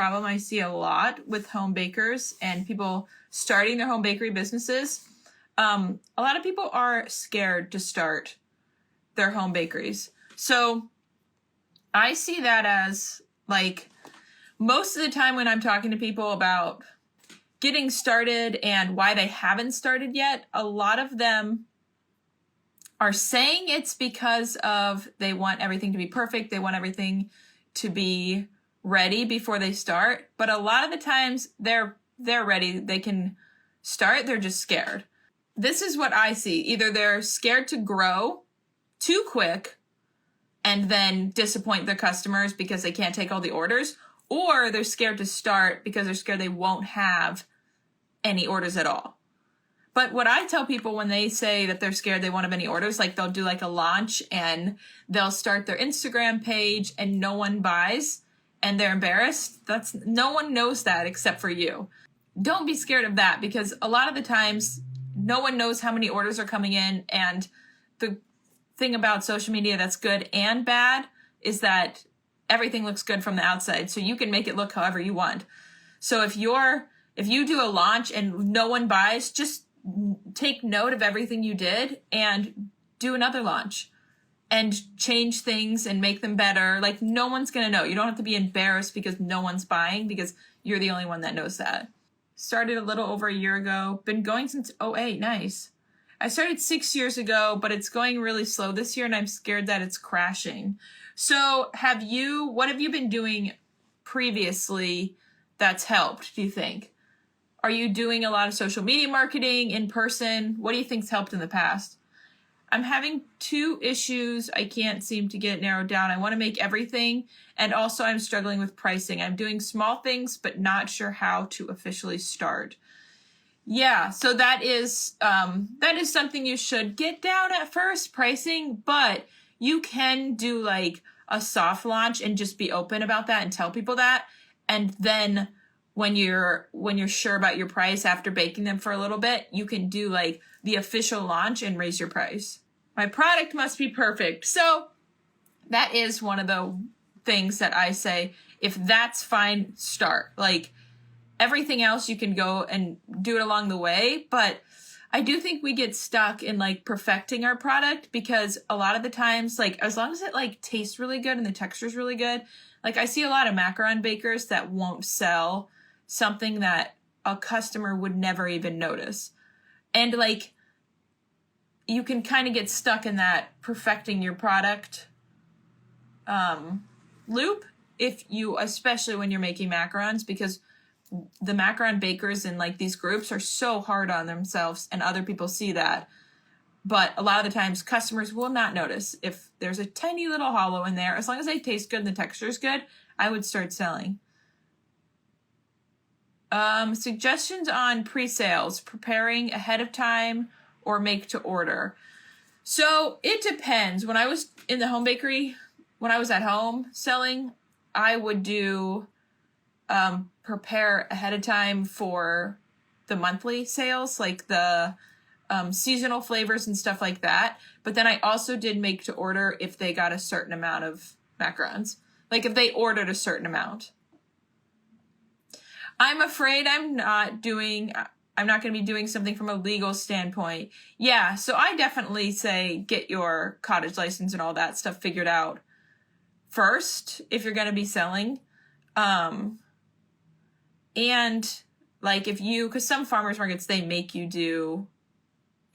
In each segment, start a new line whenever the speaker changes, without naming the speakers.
problem I see a lot with home bakers and people starting their home bakery businesses. A lot of people are scared to start their home bakeries. So I see that as like most of the time when I'm talking to people about getting started and why they haven't started yet, a lot of them are saying it's because of they want everything to be perfect. They want everything to be ready before they start. But a lot of the times they're ready. They can start. They're just scared. This is what I see. Either they're scared to grow too quick and then disappoint their customers because they can't take all the orders, or they're scared to start because they're scared they won't have any orders at all. But what I tell people when they say that they're scared they won't have any orders, like they'll do like a launch and they'll start their Instagram page and no one buys and they're embarrassed. No one knows that except for you. Don't be scared of that, because a lot of the times no one knows how many orders are coming in. And the thing about social media that's good and bad is that everything looks good from the outside. So you can make it look however you want. So if you do a launch and no one buys, just take note of everything you did and do another launch and change things and make them better. Like, no one's going to know. You don't have to be embarrassed because no one's buying, because you're the only one that knows that. Started a little over a year ago. Been going since 2008. Nice. I started 6 years ago, but it's going really slow this year and I'm scared that it's crashing. So what have you been doing previously that's helped, do you think? Are you doing a lot of social media marketing in person? What do you think's helped in the past? I'm having 2 issues I can't seem to get narrowed down. I want to make everything, and also I'm struggling with pricing. I'm doing small things, but not sure how to officially start. Yeah, so that is something you should get down at first, pricing, but you can do like a soft launch and just be open about that and tell people that. And then when you're sure about your price after baking them for a little bit, you can do like the official launch and raise your price. My product must be perfect. So that is one of the things that I say, if that's fine, start. Like, everything else you can go and do it along the way. But I do think we get stuck in like perfecting our product, because a lot of the times, like, as long as it like tastes really good and the texture is really good, like I see a lot of macaron bakers that won't sell something that a customer would never even notice. And like, you can kind of get stuck in that perfecting your product loop, especially when you're making macarons, because the macaron bakers in like these groups are so hard on themselves and other people see that. But a lot of the times customers will not notice if there's a tiny little hollow in there. As long as they taste good and the texture is good, I would start selling. Suggestions on pre-sales, preparing ahead of time or make to order. So it depends. When I was in the home bakery, when I was at home selling, I would do prepare ahead of time for the monthly sales, like the seasonal flavors and stuff like that. But then I also did make to order if they got a certain amount of macarons, like if they ordered a certain amount. I'm afraid I'm not going to be doing something from a legal standpoint. Yeah, so I definitely say get your cottage license and all that stuff figured out first if you're going to be selling. And like because some farmers markets, they make you do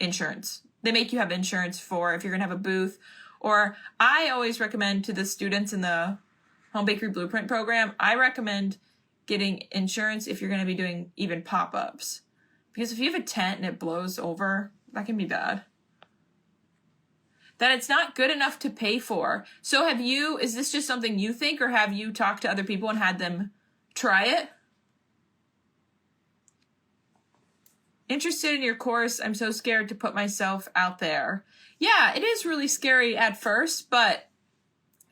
insurance. They make you have insurance for if you're going to have a booth. Or I always recommend to the students in the Home Bakery Blueprint program, I recommend getting insurance if you're going to be doing even pop-ups. Because if you have a tent and it blows over, that can be bad. That it's not good enough to pay for. So is this just something you think, or have you talked to other people and had them try it? Interested in your course. I'm so scared to put myself out there. Yeah, it is really scary at first, but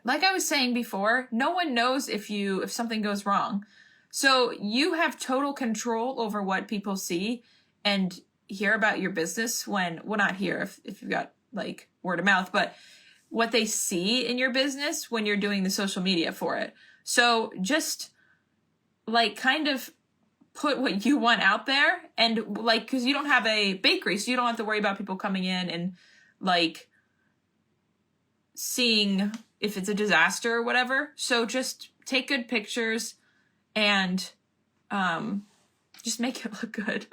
like I was saying before, no one knows if something goes wrong. So you have total control over what people see and hear about your business not hear if you've got like word of mouth, but what they see in your business when you're doing the social media for it. So just like kind of put what you want out there, and like, because you don't have a bakery, so you don't have to worry about people coming in and like seeing if it's a disaster or whatever. So just take good pictures and just make it look good.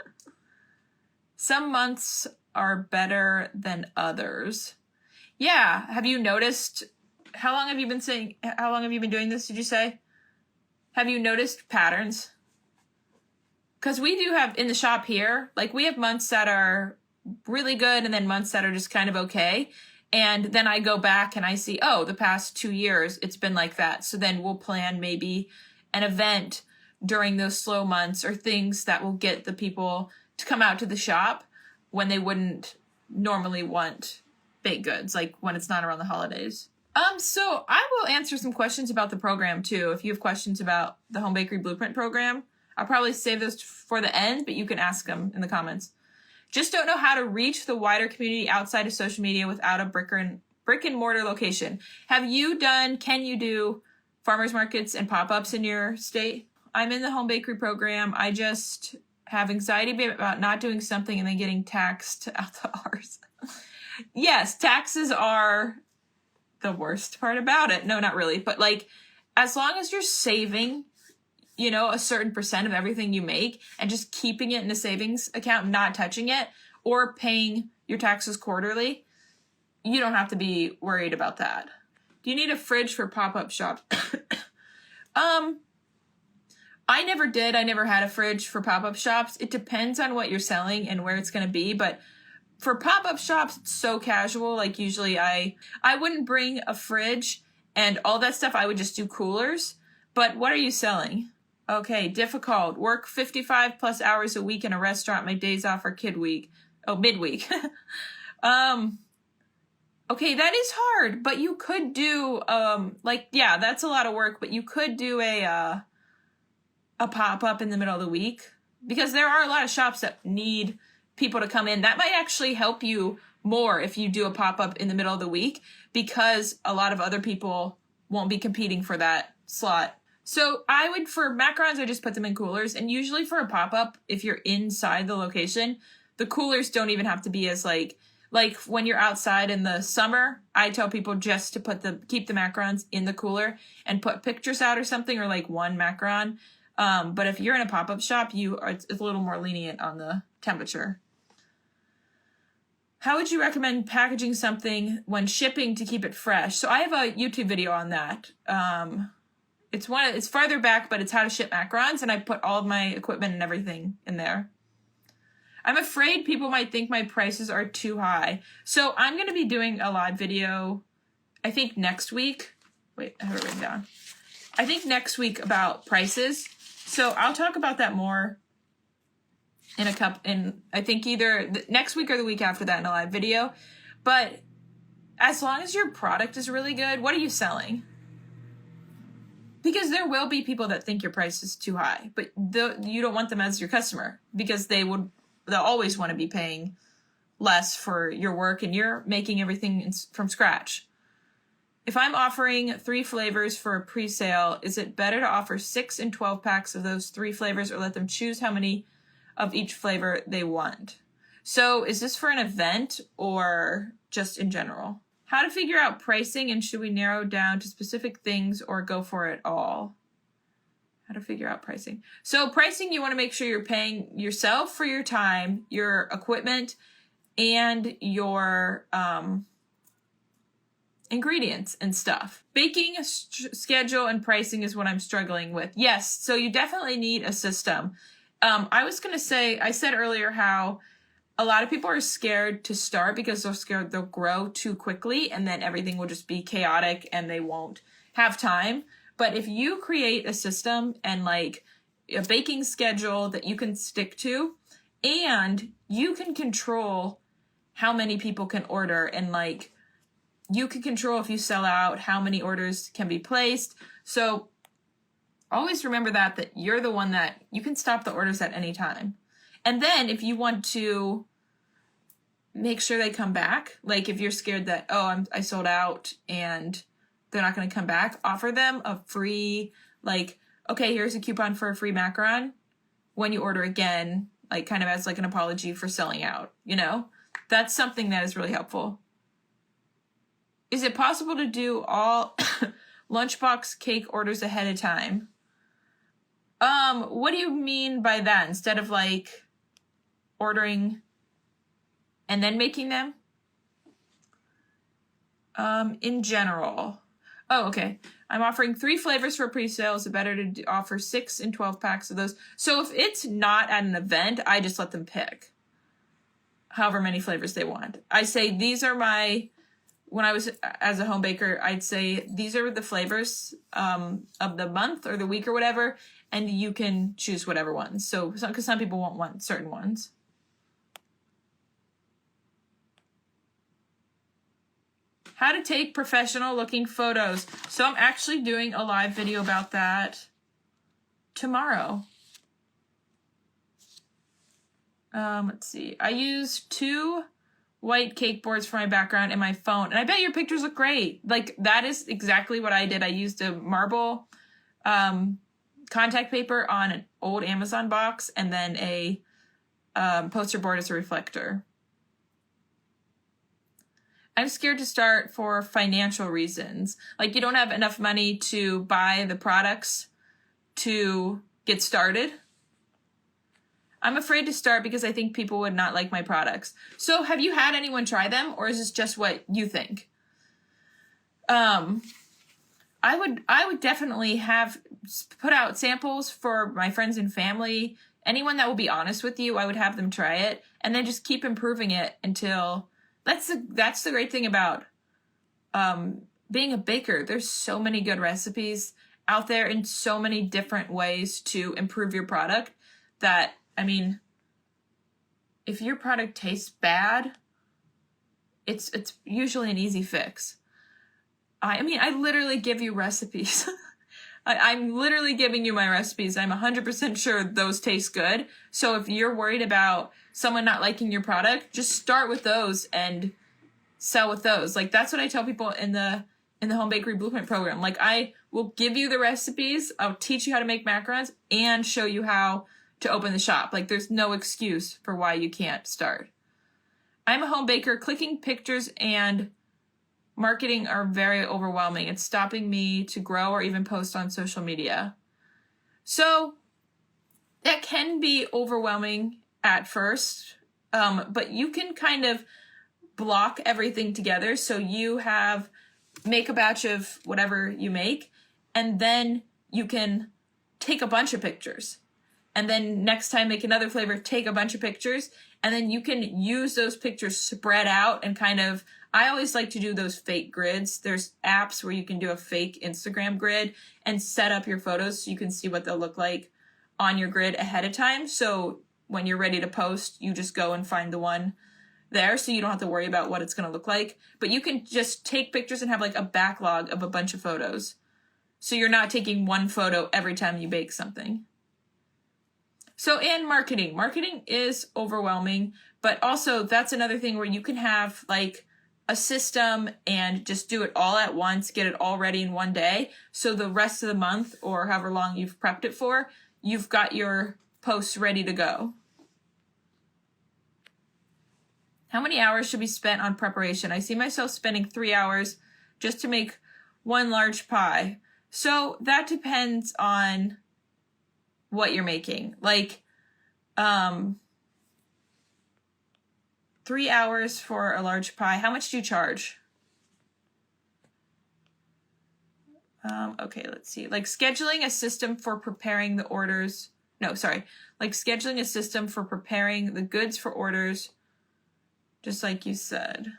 Some months are better than others. Yeah. Have you noticed, how long have you been doing this, did you say? Have you noticed patterns? Because we do have in the shop here, like we have months that are really good and then months that are just kind of okay. And then I go back and I see, oh, the past 2 years, it's been like that. So then we'll plan maybe an event during those slow months or things that will get the people to come out to the shop when they wouldn't normally want baked goods, like when it's not around the holidays. So I will answer some questions about the program too. If you have questions about the Home Bakery Blueprint program, I'll probably save those for the end, but you can ask them in the comments. Just don't know how to reach the wider community outside of social media without a brick and mortar location. Can you do farmers markets and pop-ups in your state? I'm in the home bakery program. I just have anxiety about not doing something and then getting taxed out the arse. Yes, taxes are the worst part about it. No, not really. But like, as long as you're saving, a certain percent of everything you make and just keeping it in a savings account, not touching it or paying your taxes quarterly, you don't have to be worried about that. Do you need a fridge for pop-up shops? I never did. I never had a fridge for pop-up shops. It depends on what you're selling and where it's going to be. But for pop-up shops, it's so casual. Like usually I wouldn't bring a fridge and all that stuff. I would just do coolers. But what are you selling? Okay, difficult. Work 55 plus hours a week in a restaurant. My days off are midweek. Okay, that is hard, but you could do, that's a lot of work, but you could do a pop-up in the middle of the week because there are a lot of shops that need people to come in. That might actually help you more if you do a pop-up in the middle of the week because a lot of other people won't be competing for that slot. So for macarons, I just put them in coolers. And usually for a pop-up, if you're inside the location, the coolers don't even have to be as like when you're outside in the summer, I tell people just to keep the macarons in the cooler and put pictures out or something, or like one macaron. But if you're in a pop-up shop, it's a little more lenient on the temperature. How would you recommend packaging something when shipping to keep it fresh? So I have a YouTube video on that. It's farther back, but it's how to ship macarons, and I put all of my equipment and everything in there. I'm afraid people might think my prices are too high. So I'm going to be doing a live video, I think next week. Wait, I have it written down. I think next week about prices. So I'll talk about that more I think either next week or the week after that in a live video. But as long as your product is really good, what are you selling? Because there will be people that think your price is too high, but you don't want them as your customer because they'll always want to be paying less for your work and you're making everything from scratch. If I'm offering 3 flavors for a pre-sale, is it better to offer 6 and 12 packs of those 3 flavors or let them choose how many of each flavor they want? So is this for an event or just in general? How to figure out pricing, and should we narrow down to specific things or go for it all? How to figure out pricing. So pricing, you want to make sure you're paying yourself for your time, your equipment, and your ingredients and stuff. Baking schedule and pricing is what I'm struggling with. Yes, so you definitely need a system. I said earlier how a lot of people are scared to start because they're scared they'll grow too quickly and then everything will just be chaotic and they won't have time. But if you create a system and like a baking schedule that you can stick to, and you can control how many people can order, and like you can control if you sell out, how many orders can be placed. So always remember that you're the one that you can stop the orders at any time. And then if you want to make sure they come back, like if you're scared that, I sold out and they're not going to come back, offer them a free, okay, here's a coupon for a free macaron when you order again, like kind of as like an apology for selling out, you know? That's something that is really helpful. Is it possible to do all Lunchbox cake orders ahead of time? What do you mean by that? Instead of like ordering and then making them? In general. Oh, okay. I'm offering 3 flavors for pre-sale. Is it better to offer 6 and 12 packs of those? So if it's not at an event, I just let them pick however many flavors they want. I say, these are my, when I was as a home baker, I'd say, these are the flavors of the month or the week or whatever, and you can choose whatever ones. So, because some people won't want certain ones. How to take professional looking photos. So I'm actually doing a live video about that tomorrow. Let's see. I used 2 white cake boards for my background and my phone. And I bet your pictures look great. Like, that is exactly what I did. I used a marble contact paper on an old Amazon box and then a poster board as a reflector. I'm scared to start for financial reasons. Like, you don't have enough money to buy the products to get started. I'm afraid to start because I think people would not like my products. So have you had anyone try them, or is this just what you think? I would definitely have put out samples for my friends and family. Anyone that will be honest with you, I would have them try it and then just keep improving it until... That's the great thing about being a baker. There's so many good recipes out there in so many different ways to improve your product that, I mean, if your product tastes bad, it's usually an easy fix. I mean, I literally give you recipes. I'm literally giving you my recipes. I'm 100% sure those taste good. So if you're worried about someone not liking your product, just start with those and sell with those. Like, that's what I tell people in the Home Bakery Blueprint program. Like, I will give you the recipes, I'll teach you how to make macarons, and show you how to open the shop. Like, there's no excuse for why you can't start. I'm a home baker. Clicking pictures and marketing are very overwhelming. It's stopping me to grow or even post on social media. So that can be overwhelming at first, but you can kind of block everything together. So you make a batch of whatever you make, and then you can take a bunch of pictures. And then next time make another flavor, take a bunch of pictures, and then you can use those pictures spread out and kind of, I always like to do those fake grids. There's apps where you can do a fake Instagram grid and set up your photos so you can see what they'll look like on your grid ahead of time. So when you're ready to post, you just go and find the one there, so you don't have to worry about what it's going to look like. But you can just take pictures and have like a backlog of a bunch of photos. So you're not taking one photo every time you bake something. So, and marketing. Marketing is overwhelming, but also that's another thing where you can have like a system and just do it all at once, get it all ready in one day. So the rest of the month, or however long you've prepped it for, you've got your posts ready to go. How many hours should be spent on preparation? I see myself spending 3 hours just to make one large pie. So that depends on what you're making. Like, 3 hours for a large pie. How much do you charge? Okay, let's see. Like scheduling a system for preparing the orders. No, sorry. Like scheduling a system for preparing the goods for orders, just like you said.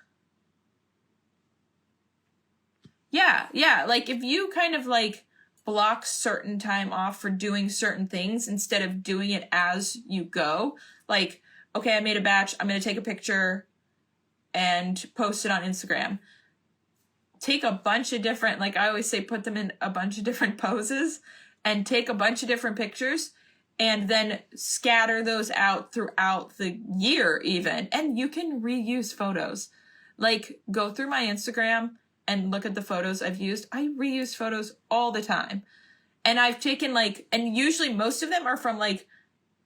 Yeah. Like if you kind of like block certain time off for doing certain things instead of doing it as you go. Like, okay, I made a batch. I'm going to take a picture and post it on Instagram. Take a bunch of different, like I always say, put them in a bunch of different poses and take a bunch of different pictures and then scatter those out throughout the year even. And you can reuse photos. Like go through my Instagram and look at the photos I've used. I reuse photos all the time. And I've taken like, and usually most of them are from like,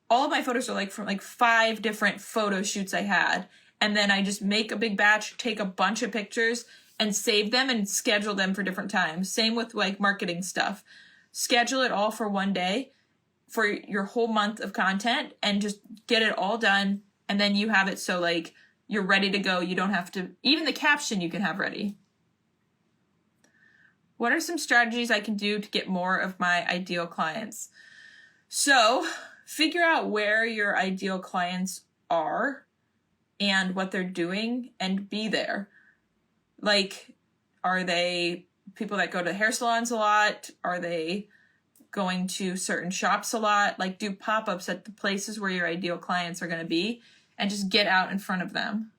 all of my photos are like from like 5 different photo shoots I had. And then I just make a big batch, take a bunch of pictures and save them and schedule them for different times. Same with like marketing stuff. Schedule it all for one day for your whole month of content and just get it all done. And then you have it so like you're ready to go. You don't have to, even the caption you can have ready. What are some strategies I can do to get more of my ideal clients? So figure out where your ideal clients are and what they're doing and be there. Like, are they people that go to hair salons a lot? Are they going to certain shops a lot? Like, do pop-ups at the places where your ideal clients are going to be and just get out in front of them.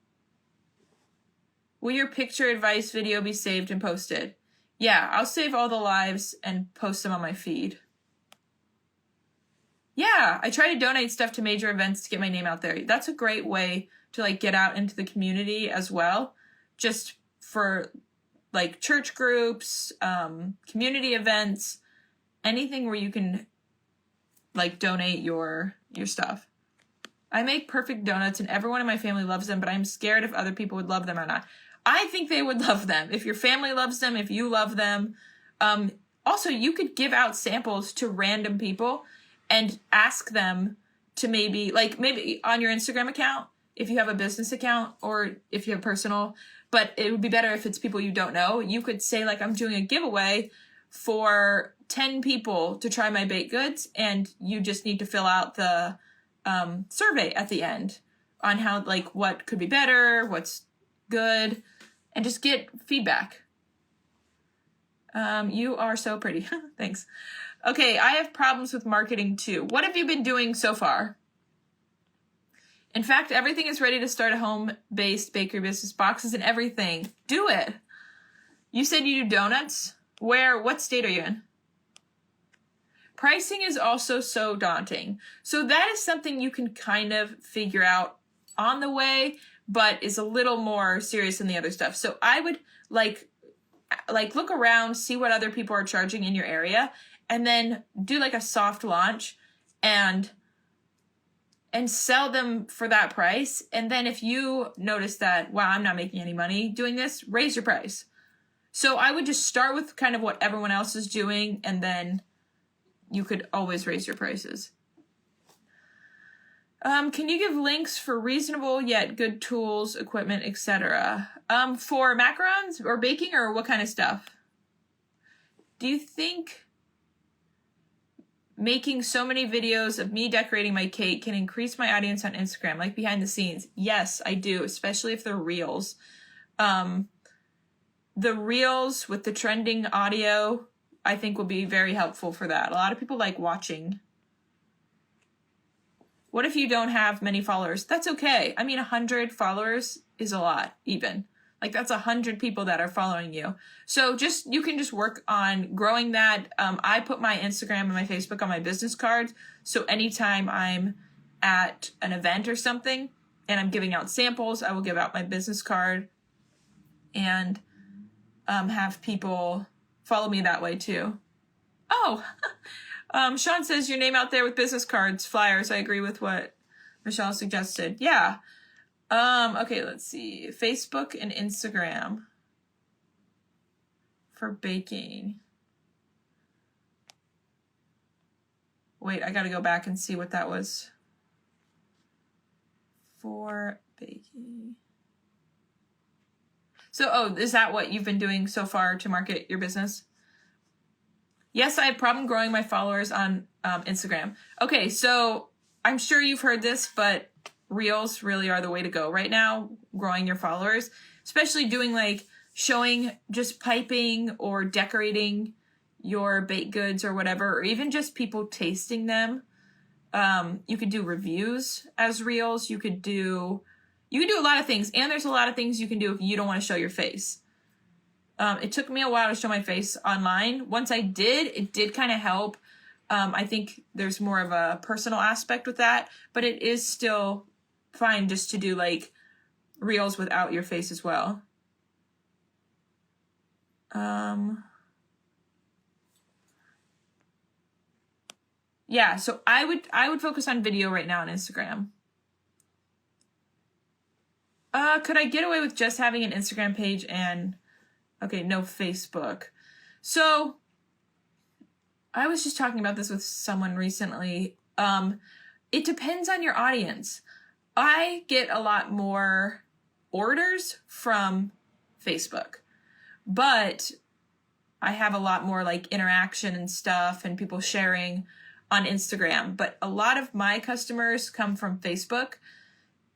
Will your picture advice video be saved and posted? Yeah, I'll save all the lives and post them on my feed. Yeah, I try to donate stuff to major events to get my name out there. That's a great way to like get out into the community as well. Just for like church groups, community events, anything where you can like donate your stuff. I make perfect donuts and everyone in my family loves them, but I'm scared if other people would love them or not. I think they would love them. If your family loves them, if you love them. Also, you could give out samples to random people and ask them to maybe on your Instagram account, if you have a business account or if you have personal, but it would be better if it's people you don't know. You could say like, I'm doing a giveaway for 10 people to try my baked goods, and you just need to fill out the survey at the end on how, like, what could be better, what's good, and just get feedback. You are so pretty. Thanks. Okay, I have problems with marketing too. What have you been doing so far? In fact, everything is ready to start a home-based bakery business, boxes and everything. Do it. You said you do donuts? What state are you in? Pricing is also so daunting. So that is something you can kind of figure out on the way, but is a little more serious than the other stuff. So I would like look around, see what other people are charging in your area, and then do like a soft launch and sell them for that price. And then if you notice that, wow, I'm not making any money doing this, raise your price. So I would just start with kind of what everyone else is doing, and then you could always raise your prices. Can you give links for reasonable yet good tools, equipment, etc.? For macarons or baking, or what kind of stuff? Do you think making so many videos of me decorating my cake can increase my audience on Instagram, like behind the scenes? Yes, I do, especially if they're reels. The reels with the trending audio, I think, will be very helpful for that. A lot of people like watching. What if you don't have many followers? That's okay. I mean, 100 followers is a lot, even. Like, that's 100 people that are following you. So you can just work on growing that. I put my Instagram and my Facebook on my business cards. So anytime I'm at an event or something and I'm giving out samples, I will give out my business card and have people follow me that way too. Oh, Sean says your name out there with business cards, flyers. I agree with what Michelle suggested. Yeah. Okay, let's see. Facebook and Instagram for baking. Wait, I gotta go back and see what that was. For baking. So, is that what you've been doing so far to market your business? Yes, I have problem growing my followers on Instagram. Okay, so I'm sure you've heard this, but Reels really are the way to go right now, growing your followers, especially doing like showing just piping or decorating your baked goods or whatever, or even just people tasting them. You could do reviews as Reels. You can do a lot of things, and there's a lot of things you can do if you don't want to show your face. It took me a while to show my face online. Once I did, it did kind of help. I think there's more of a personal aspect with that, but it is still fine just to do like Reels without your face as well. Yeah, so I would focus on video right now on Instagram. Could I get away with just having an Instagram page and, okay, no Facebook? So I was just talking about this with someone recently. It depends on your audience. I get a lot more orders from Facebook, but I have a lot more like interaction and stuff and people sharing on Instagram. But a lot of my customers come from Facebook.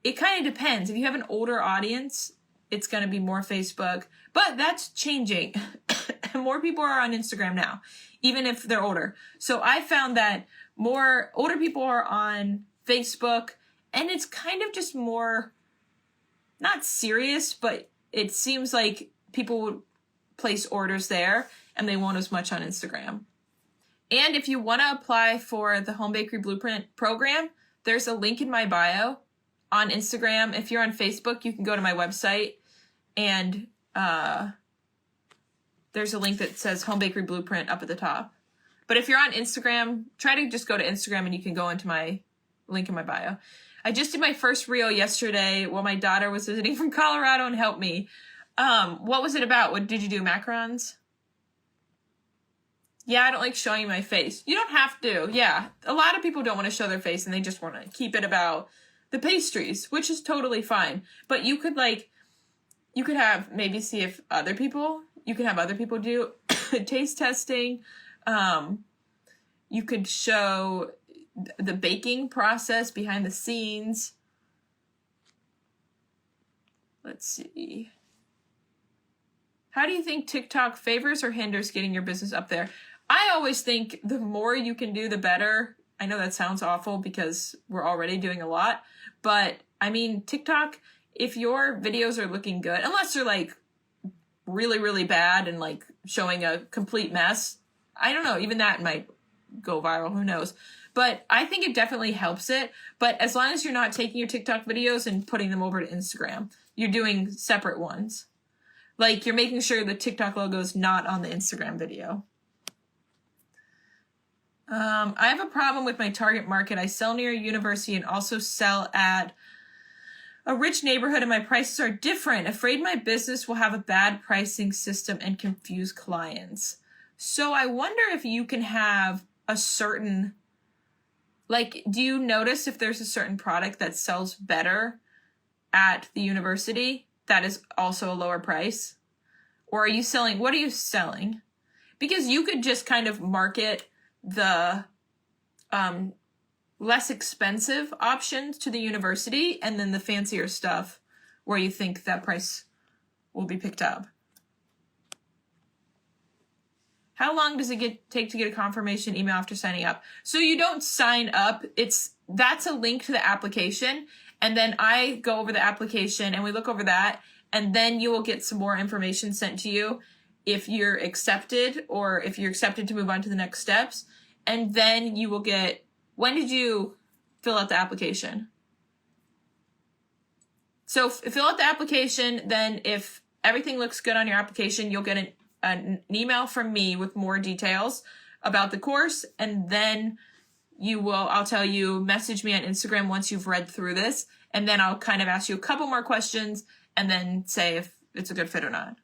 It kind of depends. If you have an older audience, it's going to be more Facebook, but that's changing. More people are on Instagram now, even if they're older. So I found that more older people are on Facebook, and it's kind of just more, not serious, but it seems like people would place orders there and they won't as much on Instagram. And if you want to apply for the Home Bakery Blueprint program, there's a link in my bio on Instagram. If you're on Facebook, you can go to my website and there's a link that says Home Bakery Blueprint up at the top. But if you're on Instagram, try to just go to Instagram and you can go into my link in my bio. I just did my first reel yesterday while my daughter was visiting from Colorado and helped me. What was it about? What did you do, macarons? Yeah, I don't like showing my face. You don't have to. Yeah, a lot of people don't want to show their face and they just want to keep it about the pastries, which is totally fine. But you could have maybe see if you could have other people do taste testing. You could show the baking process behind the scenes. Let's see. How do you think TikTok favors or hinders getting your business up there? I always think the more you can do, the better. I know that sounds awful because we're already doing a lot, but I mean, TikTok, if your videos are looking good, unless they're like really, really bad and like showing a complete mess, I don't know, even that might go viral, who knows? But I think it definitely helps it. But as long as you're not taking your TikTok videos and putting them over to Instagram, you're doing separate ones. Like you're making sure the TikTok logo is not on the Instagram video. I have a problem with my target market. I sell near a university and also sell at a rich neighborhood and my prices are different. Afraid my business will have a bad pricing system and confuse clients. So I wonder if you can have a certain, like, do you notice if there's a certain product that sells better at the university that is also a lower price? Or are you selling, what are you selling? Because you could just kind of market the less expensive options to the university and then the fancier stuff where you think that price will be picked up. How long does it take to get a confirmation email after signing up? So you don't sign up. That's a link to the application. And then I go over the application and we look over that. And then you will get some more information sent to you if you're accepted or if you're accepted to move on to the next steps. And then you will get, when did you fill out the application? So fill out the application. Then if everything looks good on your application, you'll get an email from me with more details about the course. And then I'll tell you, message me on Instagram once you've read through this. And then I'll kind of ask you a couple more questions and then say if it's a good fit or not.